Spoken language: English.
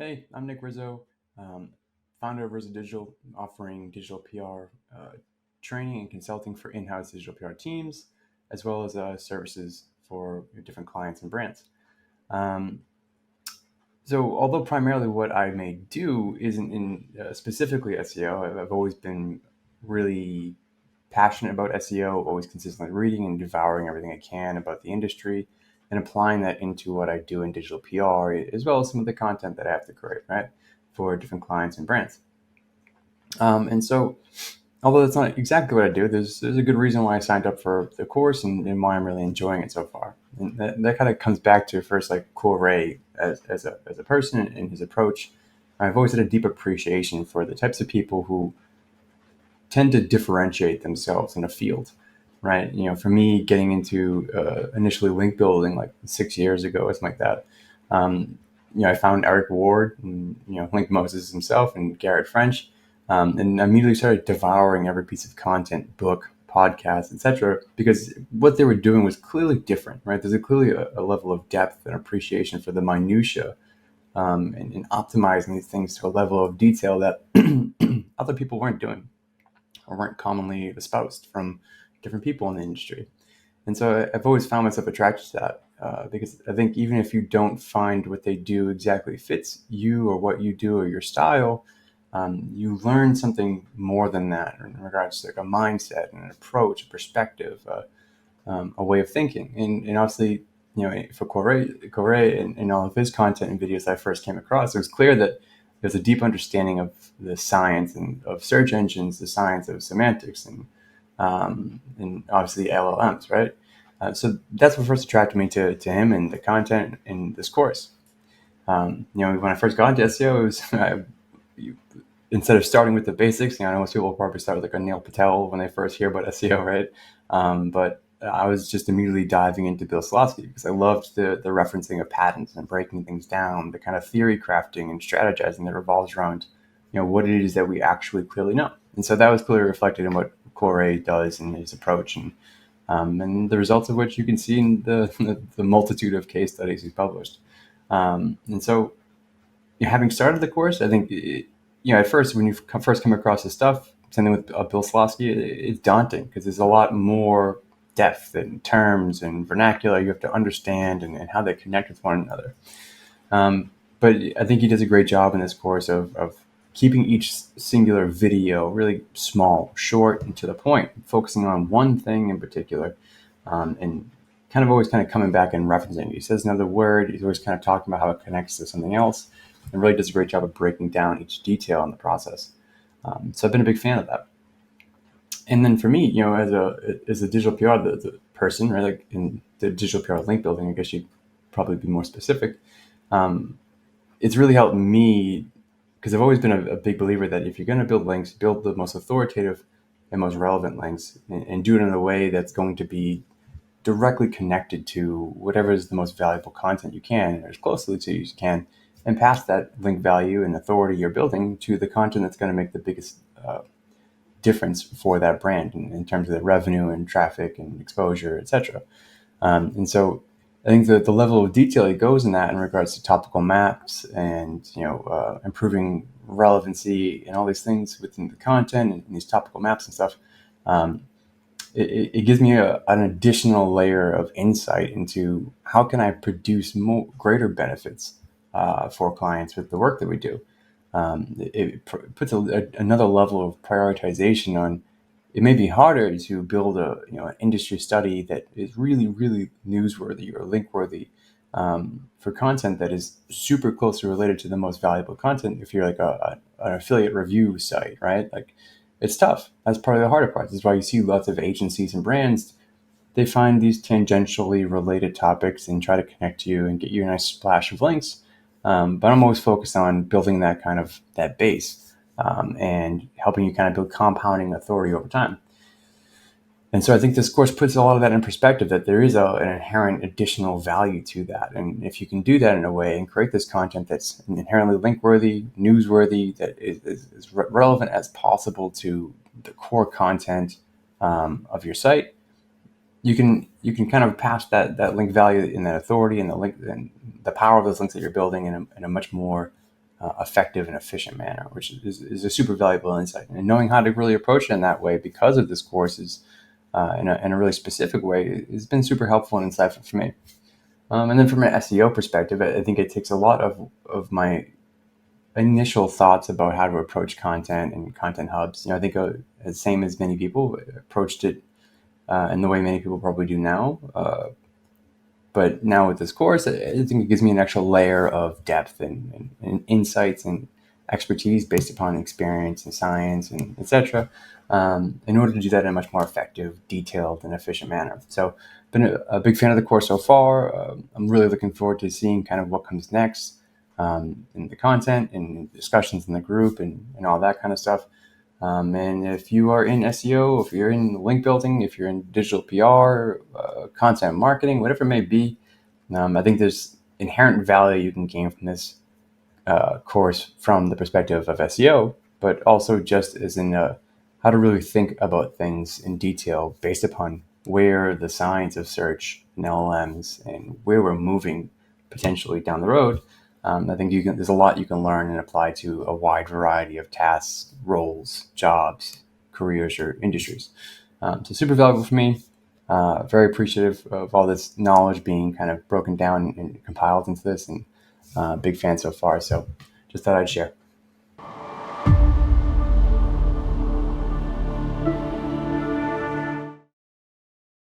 Hey, I'm Nick Rizzo, um, founder of Rizzo Digital, offering digital PR training and consulting for in-house digital PR teams, as well as services for your different clients and brands. Um, so, although primarily what I may do isn't in specifically SEO, I've always been really passionate about SEO, always consistently reading and devouring everything I can about the industry and applying that into what I do in digital PR, as well as some of the content that I have to create, right, for different clients and brands. And so, although that's not exactly what I do, there's a good reason why I signed up for the course and why I'm really enjoying it so far. And that kind of comes back to first like Corey as a person and his approach. I've always had a deep appreciation for the types of people who tend to differentiate themselves in a field, right? For me, getting into initially link building like 6 years ago, or something like that. I found Eric Ward and Link Moses himself and Garrett French, and I immediately started devouring every piece of content, book, podcast, etc. Because what they were doing was clearly different, right? There's clearly a level of depth and appreciation for the minutia, and optimizing these things to a level of detail that other people weren't doing or weren't commonly espoused from different people in the industry. And so I've always found myself attracted to that because I think even if you don't find what they do exactly fits you or what you do or your style, you learn something more than that in regards to like a mindset and an approach, a perspective, a way of thinking. And obviously, for Corey and all of his content and videos I first came across, it was clear that there's a deep understanding of the science and of search engines, the science of semantics, and obviously LLMs, right? So that's what first attracted me to him and the content in this course. When I first got into SEO, it was instead of starting with the basics, I know most people will probably start with like a Neil Patel when they first hear about SEO, right? But I was just immediately diving into Bill Slawski because I loved the referencing of patterns and breaking things down, the kind of theory crafting and strategizing that revolves around, what it is that we actually clearly know. And so that was clearly reflected in what Corey does and his approach, and the results of which you can see in the multitude of case studies he's published. And so, having started the course, I think at first when you first come across this stuff, something with Bill Slawski, it's daunting because there's a lot more depth and terms and vernacular you have to understand and how they connect with one another. But I think he does a great job in this course of keeping each singular video really small, short, and to the point, focusing on one thing in particular, and kind of always kind of coming back and referencing it. He says another word, he's always kind of talking about how it connects to something else, and really does a great job of breaking down each detail in the process. So I've been a big fan of that. And then for me, as a digital PR the person, right, like in the digital PR link building, I guess you'd probably be more specific. It's really helped me because I've always been a big believer that if you're going to build links, build the most authoritative and most relevant links, and do it in a way that's going to be directly connected to whatever is the most valuable content you can, or as closely to you can, and pass that link value and authority you're building to the content that's going to make the biggest difference for that brand in terms of the revenue and traffic and exposure, etc. And so I think the level of detail it goes in that in regards to topical maps and improving relevancy and all these things within the content and these topical maps and stuff. It gives me an additional layer of insight into how can I produce greater benefits for clients with the work that we do. It puts another level of prioritization on. It may be harder to build an industry study that is really, really newsworthy or link-worthy for content that is super closely related to the most valuable content. If you're like an affiliate review site, right? Like, it's tough. That's part of the harder part. This is why you see lots of agencies and brands. They find these tangentially related topics and try to connect you and get you a nice splash of links. But I'm always focused on building that base and helping you kind of build compounding authority over time. And so I think this course puts a lot of that in perspective, that there is an inherent additional value to that. And if you can do that in a way and create this content that's inherently link-worthy, newsworthy, that is as relevant as possible to the core content of your site, you can kind of pass that link value and that authority and the link and the power of those links that you're building in a much more effective and efficient manner, which is a super valuable insight. And knowing how to really approach it in that way because of this course is in a really specific way has been super helpful and insightful for me. And then from an SEO perspective, I think it takes a lot of my initial thoughts about how to approach content and content hubs. I think the same as many people approached it in the way many people probably do now. But now with this course, I think it gives me an extra layer of depth and insights and expertise based upon experience and science and etc. In order to do that in a much more effective, detailed, and efficient manner. So, been a big fan of the course so far. I'm really looking forward to seeing kind of what comes next in the content and discussions in the group and all that kind of stuff. And if you are in SEO, if you're in link building, if you're in digital PR, content marketing, whatever it may be, I think there's inherent value you can gain from this course from the perspective of SEO, but also just as in how to really think about things in detail based upon where the science of search and LLMs and where we're moving potentially down the road. I think there's a lot you can learn and apply to a wide variety of tasks, roles, jobs, careers, or industries. So super valuable for me. Very appreciative of all this knowledge being kind of broken down and compiled into this, and big fan so far. So just thought I'd share.